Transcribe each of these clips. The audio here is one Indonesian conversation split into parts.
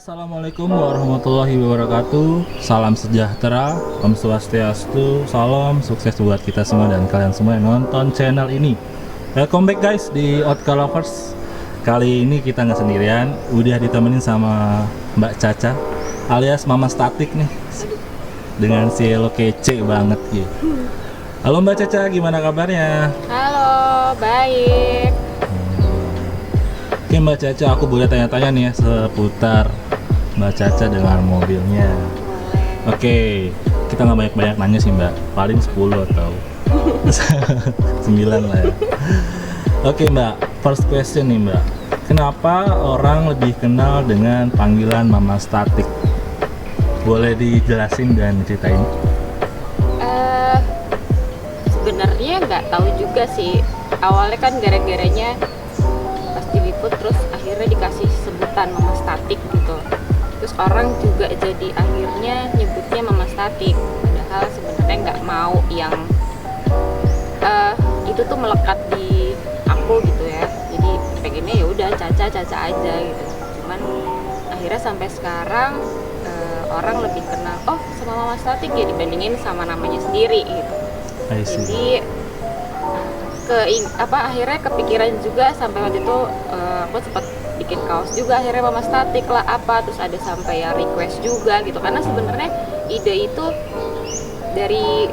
Assalamualaikum warahmatullahi wabarakatuh. Salam sejahtera, Om Swastiastu, salam sukses buat kita semua dan kalian semua yang nonton channel ini. Welcome back guys di Otka Lovers. Kali ini kita nggak sendirian, udah ditemenin sama Mbak Caca alias Mama Statik nih, dengan si Elo kece banget gitu. Halo Mbak Caca, gimana kabarnya? Halo, baik. Oke Mbak Caca, aku boleh tanya-tanya nih ya seputar Mbak Caca dengan mobilnya. Boleh. Oke, kita nggak banyak-banyak nanya sih Mbak, paling 10 atau 9 lah ya. Oke Mbak, first question nih Mbak, kenapa orang lebih kenal dengan panggilan Mama Statik? Boleh dijelasin dan ceritain? Sebenarnya nggak tahu juga sih. Awalnya kan gara-garanya pas diliput terus akhirnya dikasih sebutan Mama Statik gitu. Terus orang juga jadi akhirnya nyebutnya Mama Statik. Padahal sebenarnya nggak mau yang itu tuh melekat di aku gitu ya. Jadi pengennya ya udah Caca aja gitu. Cuman akhirnya sampai sekarang orang lebih kenal sama Mama Statik ya dibandingin sama namanya sendiri gitu. I see. Jadi akhirnya kepikiran juga sampai waktu itu aku sempat bikin kaos juga akhirnya Mama Statik lah apa, terus ada sampai yang request juga gitu, karena sebenarnya ide itu dari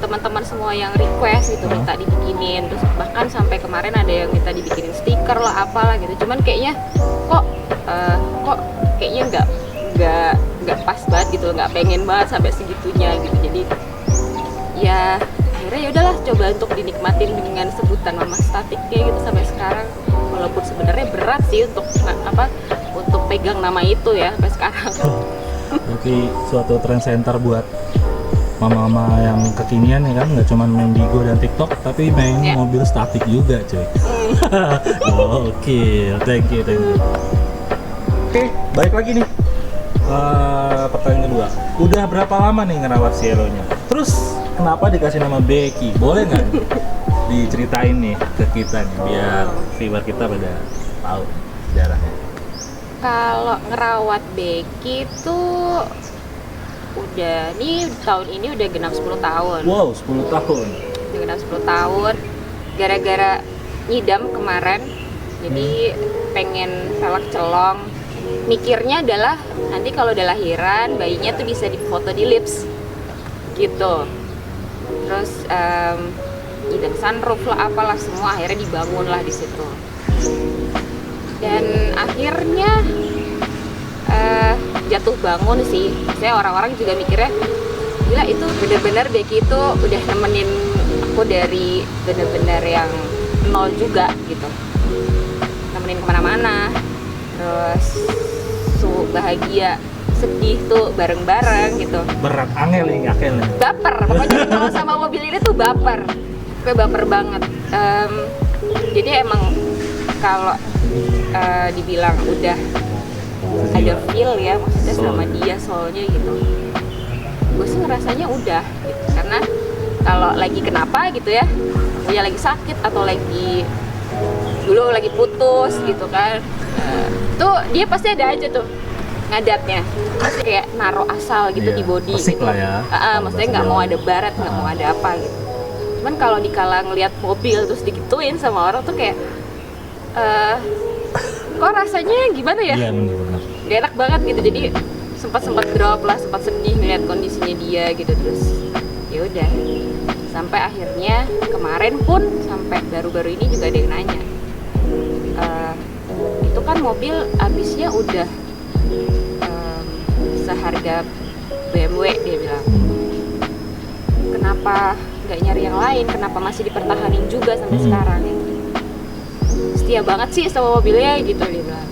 teman-teman semua yang request gitu, minta dibikinin, terus bahkan sampai kemarin ada yang minta dibikinin stiker lah apalah gitu. Cuman kayaknya kok kayaknya nggak pas banget gitu, nggak pengen banget sampai segitunya gitu. Jadi ya akhirnya ya udahlah, coba untuk dinikmatin dengan sebutan Mama Statik kayak gitu sampai sekarang, walaupun sebenarnya berat sih untuk pegang nama itu ya sampai sekarang. Berarti suatu trend center buat mama-mama yang kekinian ya kan, nggak cuma main Bigo dan TikTok tapi main mobil statik juga cuy. Oke, thank you. Oke, balik lagi nih. Pertanyaan kedua, udah berapa lama nih ngerawat si Elonya? Terus kenapa dikasih nama Becky? Boleh nggak diceritain nih ke kita nih biar viewer kita pada tahu sejarahnya? Kalau ngerawat Becky tuh tahun ini udah genap 10 tahun. Wow, 10 tahun. Udah genap 10 tahun. Gara-gara nyidam kemarin, jadi pengen velg celong. Mikirnya adalah nanti kalau udah lahiran, bayinya tuh bisa difoto di lips gitu. Terus nyidam sunroof lah apalah semua, akhirnya dibangun lah di situ. Dan akhirnya jatuh bangun sih. Saya orang-orang juga mikirnya, gila itu bener-bener Becky itu udah nemenin aku dari bener-bener yang nol juga gitu, nemenin kemana-mana. Terus bahagia, sedih tuh bareng-bareng gitu. Berat angel nih. Baper, pokoknya kalau sama mobil ini tuh baper. Kayak baper banget. Jadi emang kalau dibilang udah ada feel ya, maksudnya sama dia soalnya gitu, gue sih ngerasanya udah gitu. Karena kalau lagi kenapa gitu ya, dia lagi sakit atau dulu lagi putus gitu kan, tuh dia pasti ada aja tuh ngadatnya, pasti kayak naruh asal gitu di body gitu lah ya, maksudnya nggak mau ada baret, nggak mau ada apa gitu. Cuman kalau dikala ngelihat mobil terus digituin sama orang tuh kayak kok rasanya gimana ya? Iya benar. Gak enak banget gitu. Jadi sempat drop lah, sempat sedih ngeliat kondisinya dia gitu. Terus ya udah, sampai akhirnya kemarin pun sampai baru-baru ini juga ada yang nanya, itu kan mobil abisnya udah seharga BMW, dia bilang. Kenapa nggak nyari yang lain? Kenapa masih dipertahanin juga sampai sekarang? Gitu. Setia banget sih sama mobilnya gitu, dia bilang.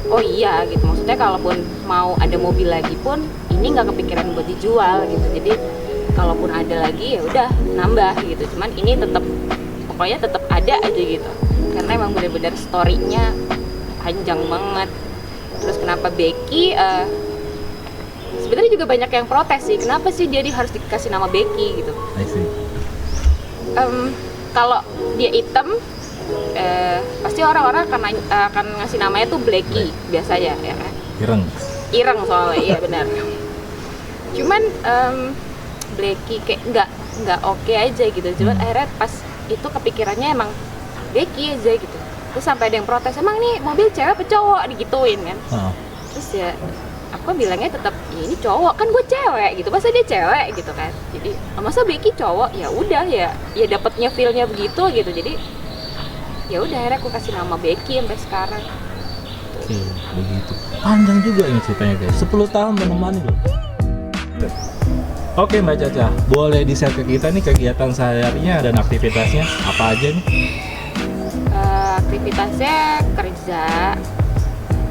Oh iya gitu, maksudnya kalaupun mau ada mobil lagi pun ini nggak kepikiran buat dijual gitu. Jadi kalaupun ada lagi ya udah nambah gitu. Cuman ini pokoknya tetap ada aja gitu. Karena emang benar-benar story-nya panjang banget. Terus kenapa Becky? Sebenarnya juga banyak yang protes sih. Kenapa sih dia harus dikasih nama Becky gitu? I see. Kalau dia hitam, pasti orang-orang akan ngasih namanya tuh Blacky biasanya ya kan. Ireng. ireng soalnya, iya benar. Cuman Blacky kayak nggak oke aja gitu. Cuman akhirnya pas itu kepikirannya emang Blacky aja gitu. Terus sampai ada yang protes, emang nih mobil cewek apa cowok, digituin kan. Terus ya aku bilangnya tetap ya ini cowok kan, gue cewek gitu, masa dia cewek gitu kan. Jadi masa Blacky cowok, ya udah ya dapetnya feelnya begitu gitu. Jadi ya udah akhirnya aku kasih nama Blacky sampai sekarang. Oke, begitu. Panjang juga ini ceritanya guys. 10 tahun menemani loh. Oke Mbak Caca, boleh di-share ke kita nih kegiatan sehari-harinya dan aktivitasnya apa aja nih? Aktivitasnya kerja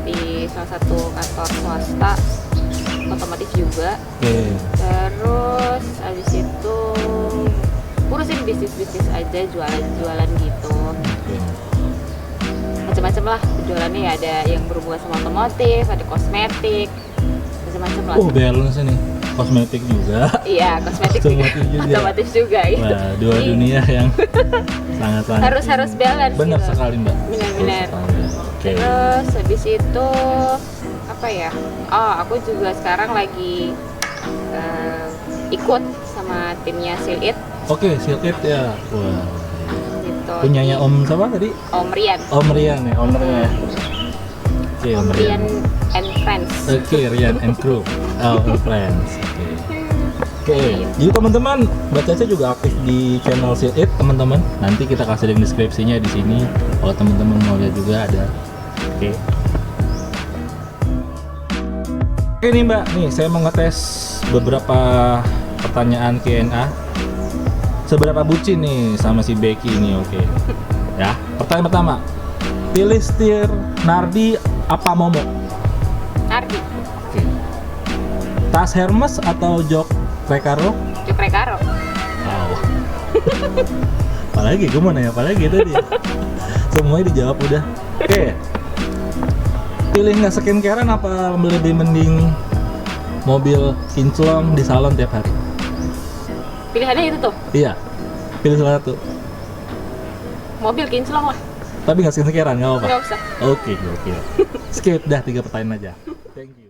di salah satu kantor swasta otomotif juga. Terus habis itu urusin bisnis aja, jualan gitu. Macam-macam lah jualannya, ya ada yang berhubungan sama otomotif, ada kosmetik, macam-macam lah. Oh, balance nih, kosmetik juga. Iya, kosmetik otomotif juga gitu. Wah, dua dunia yang sangat-sangat harus balance. Benar gitu. sekali Mbak. Benar. Okay. Terus habis itu apa ya? Oh, aku juga sekarang lagi ikut sama timnya Seal It. Oke, Seal It ya. Wah. Gitu. Punyanya Om siapa tadi? Om Rian. Om Rian ya, ownernya. Oke, Om Rian and Friends. Oke, Rian and Crew. Oh, and Friends. Oke. Jadi teman-teman, Mbak Caca juga aktif di channel Seal It, teman-teman. Nanti kita kasih link deskripsinya di sini. Kalau teman-teman mau lihat juga ada. Oke. Oke nih Mbak, nih saya mau ngetes beberapa pertanyaan Q&A. Seberapa bucin nih sama si Blacky ini, oke. Ya, pertanyaan pertama. Pilih setir Nardi apa Momo? Nardi. Oke. Tas Hermes atau jok Recaro? Jok Recaro. Wow. Apalagi, gue mau nanya apa lagi tadi? Semuanya dijawab udah. Oke. Pilih nggak skincarean apa lebih mending mobil kinclong di salon tiap hari? Pilihannya itu tuh. Iya. Pilih salah satu. Mobil kinclong lah. Tapi nggak skincarean, nggak apa-apa? Nggak usah. Oke. Skip dah 3 pertanyaan aja. Thank you.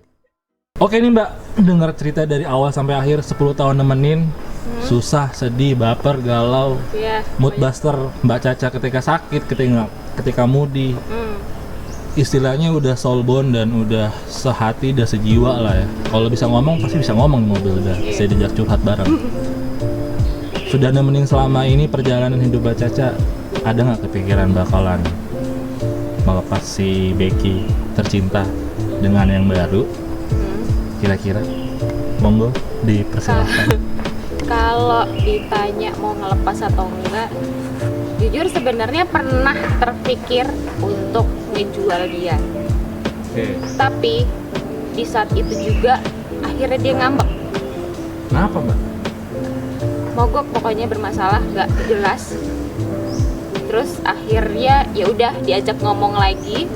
Oke nih Mbak, dengar cerita dari awal sampai akhir 10 tahun nemenin. Susah, sedih, baper, galau, mood buster Mbak Caca ketika sakit, ketika mudi. Istilahnya udah soulbound dan udah sehati dan sejiwa lah ya. Kalau bisa ngomong pasti bisa ngomong di mobil, udah saya diajak curhat bareng. Sudah nemenin selama ini perjalanan hidup Mbak Caca, ada nggak kepikiran bakalan melepas si Blacky tercinta dengan yang baru? Kira-kira monggo dipersilakan. Kalau ditanya mau ngelepas atau enggak, jujur sebenarnya pernah terpikir untuk ngejual dia. Tapi di saat itu juga akhirnya dia ngambek. Kenapa Mbak? Mogok pokoknya, bermasalah, nggak jelas. Terus akhirnya ya udah diajak ngomong lagi.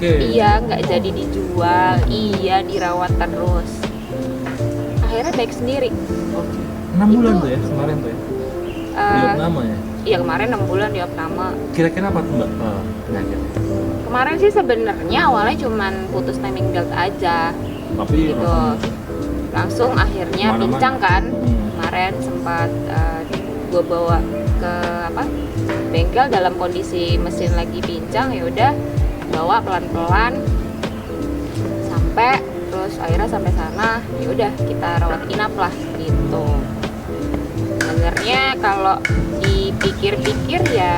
Iya nggak jadi dijual, iya dirawat terus. Akhirnya baik sendiri. 6 bulan tuh ya kemarin tuh ya? Diopname ya? Iya kemarin 6 bulan diopname. Kira-kira apa tuh Mbak penyakitnya? Kemarin sih sebenarnya awalnya cuman putus timing belt aja. Tapi gitu. Langsung akhirnya pincang kan. Kemarin sempat gue bawa ke bengkel dalam kondisi mesin lagi pincang, ya udah bawa pelan-pelan sampai terus akhirnya sampai sana, ya udah kita rawat inap lah gitu. Sebenarnya kalau dipikir-pikir ya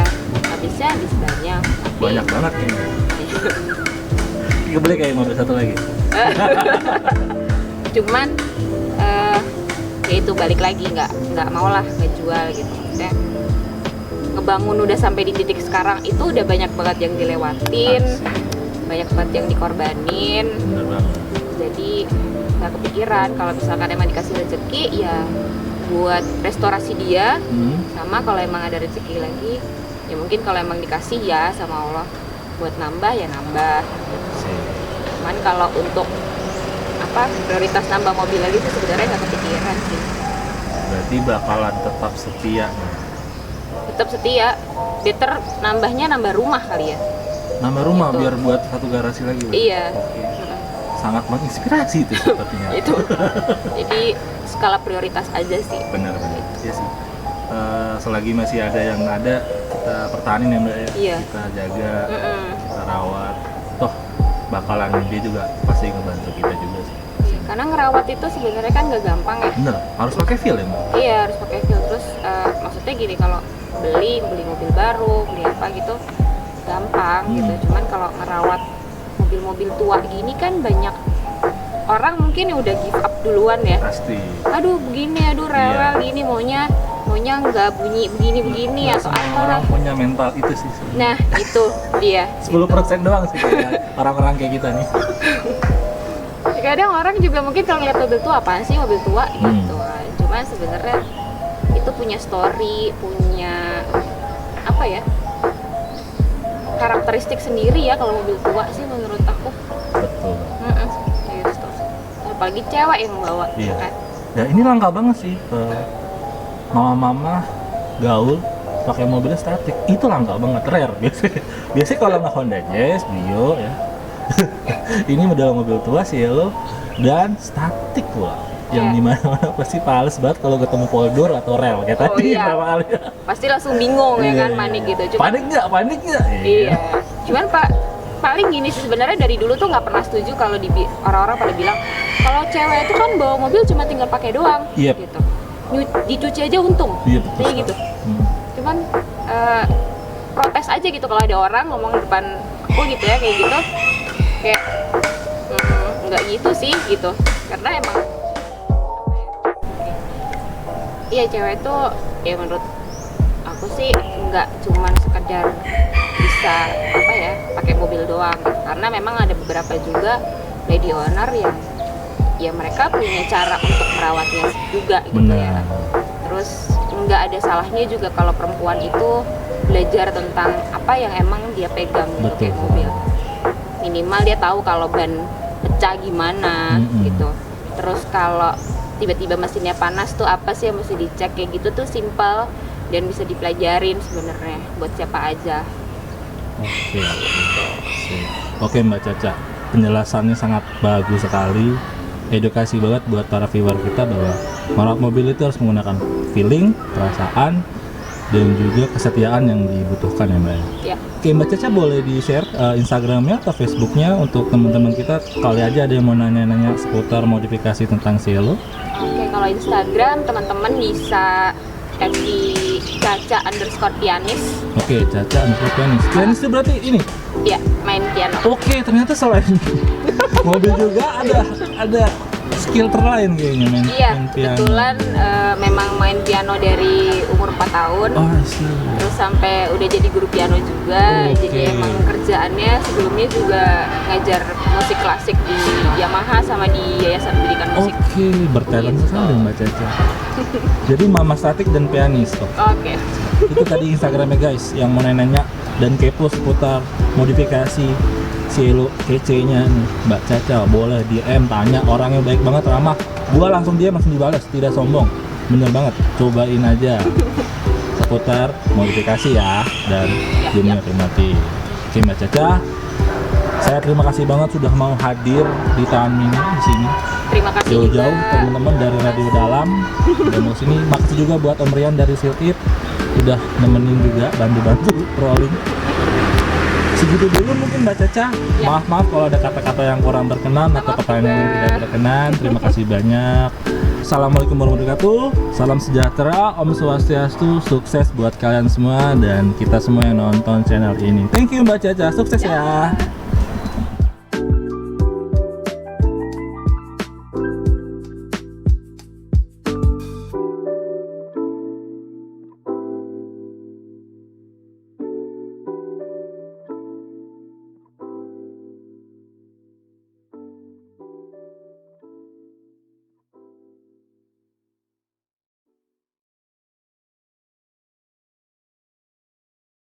habis banyak. Banyak banget nih. Beli kayak mobil satu lagi. Cuman ya itu balik lagi nggak mau lah ngejual gitu. Maksudnya ngebangun udah sampai di titik sekarang itu udah banyak banget yang dilewatin, banyak banget yang dikorbanin. Bener banget. Jadi nggak kepikiran kalau misalkan emang dikasih rezeki ya buat restorasi dia, sama kalau emang ada rezeki lagi ya mungkin kalau emang dikasih ya sama Allah buat nambah ya nambah. Cuman kalau untuk prioritas nambah mobil lagi sih sebenarnya nggak kepikiran sih. Berarti bakalan tetap setia. Tetap setia, better nambahnya nambah rumah kali ya. Nambah rumah gitu. Biar buat satu garasi lagi. Iya. Oke. sangat menginspirasi itu sepertinya. Itu. Jadi skala prioritas aja sih. Benar. Iya sih. Selagi masih ada yang ada, kita pertahanin ya Mbak ya. Iya. Kita jaga, kita rawat. Toh bakalan dia juga pasti ngebantu kita juga sih. Karena ngerawat itu sebenarnya kan nggak gampang ya. Bener, harus pakai feel ya Mbak? Iya, harus pakai feel. Terus maksudnya gini, kalau beli mobil baru, beli apa gitu gampang gitu. Cuman kalau ngerawat mobil-mobil tua gini kan banyak orang mungkin udah give up duluan ya. Pasti. Aduh begini, aduh rewel gini, maunya nggak bunyi begini atau semua apa. orang punya mental itu sih. Nah itu dia. 10% doang sih kayak orang-orang kayak kita nih. Kadang orang juga mungkin kalau ngeliat mobil tua, apaan sih mobil tua gitu. Cuman sebenarnya itu punya story, punya apa ya, karakteristik sendiri ya kalau mobil tua sih menurut aku. Betul. Gitu. Apalagi cewek yang bawa. Iya. Kan? Ya ini langka banget sih. Mama-mama gaul pakai mobilnya statik. Itu langka banget, rare biasanya kalau nggak Honda Jazz, Mio ya. Ini model mobil tua Cielo dan statik pula. Yang dimana-mana pasti pales banget kalau ketemu Poldur atau rel kayak tadi berapa kali. Pasti langsung bingung ya kan, panik gitu. Cuman, panik nggak? Iya. Cuman paling gini sih, sebenarnya dari dulu tuh nggak pernah setuju kalau orang-orang pada bilang kalau cewek itu kan bawa mobil cuma tinggal pakai doang, gitu. Dicuci aja untung, kayak gitu. Cuman protes aja gitu kalau ada orang ngomong di depan aku gitu ya kayak gitu, kayak nggak gitu sih gitu, karena emang iya cewek tuh ya menurut aku sih nggak cuman sekedar bisa apa ya pakai mobil doang gitu. Karena memang ada beberapa juga lady owner yang ya mereka punya cara untuk merawatnya juga gitu. Ya. Terus nggak ada salahnya juga kalau perempuan itu belajar tentang apa yang emang dia pegang gitu kayak mobil. Minimal dia tahu kalau ban pecah gimana gitu. Terus kalau tiba-tiba mesinnya panas tuh apa sih yang mesti dicek, kayak gitu tuh simple dan bisa dipelajarin sebenarnya buat siapa aja. Oke Mbak Caca, penjelasannya sangat bagus sekali, edukasi banget buat para viewer kita bahwa merawat mobil itu harus menggunakan feeling, perasaan, dan juga kesetiaan yang dibutuhkan ya Mbak. Ya. Oke Mbak Caca, boleh di-share Instagramnya atau Facebooknya untuk teman-teman kita, kali aja ada yang mau nanya-nanya seputar modifikasi tentang Cielo. Oke, kalau Instagram teman-teman bisa di Caca_pianis. Oke, Caca_pianis. Pianis itu berarti ini? Iya, main piano. Oke, ternyata selain mobil juga ada skill terlain kayaknya main piano. Kebetulan memang main piano dari umur 4 tahun. Terus sampai udah jadi guru piano juga. Jadi emang kerjaannya sebelumnya juga ngajar musik klasik di Yamaha sama di Yayasan Pendidikan Musik. Oke, bertalent sekali Mbak Caca. Jadi mama statik dan pianis. Oke. Itu tadi Instagramnya guys, yang mau nanya dan kepo seputar modifikasi Cielo kece-nya nih Mbak Caca, boleh DM, tanya, orangnya baik banget, ramah. Gua langsung dibalas, tidak sombong. Bener banget, cobain aja seputar modifikasi ya dan dunia otomotif. Oke Mbak Caca, saya terima kasih banget sudah mau hadir di tahun ini di sini. Terima kasih jauh-jauh teman-teman dari Radio Dalam udah mau sini. Makasih juga buat Om Rian dari Siltip udah nemenin juga, bantu-bantu rolling. Segitu dulu mungkin Mbak Caca. Maaf kalau ada kata-kata yang kurang berkenan atau pertanyaan yang tidak berkenan. Terima kasih banyak. Assalamualaikum warahmatullahi wabarakatuh. Salam sejahtera, Om Swastiastu, sukses buat kalian semua dan kita semua yang nonton channel ini. Thank you Mbak Caca, sukses ya.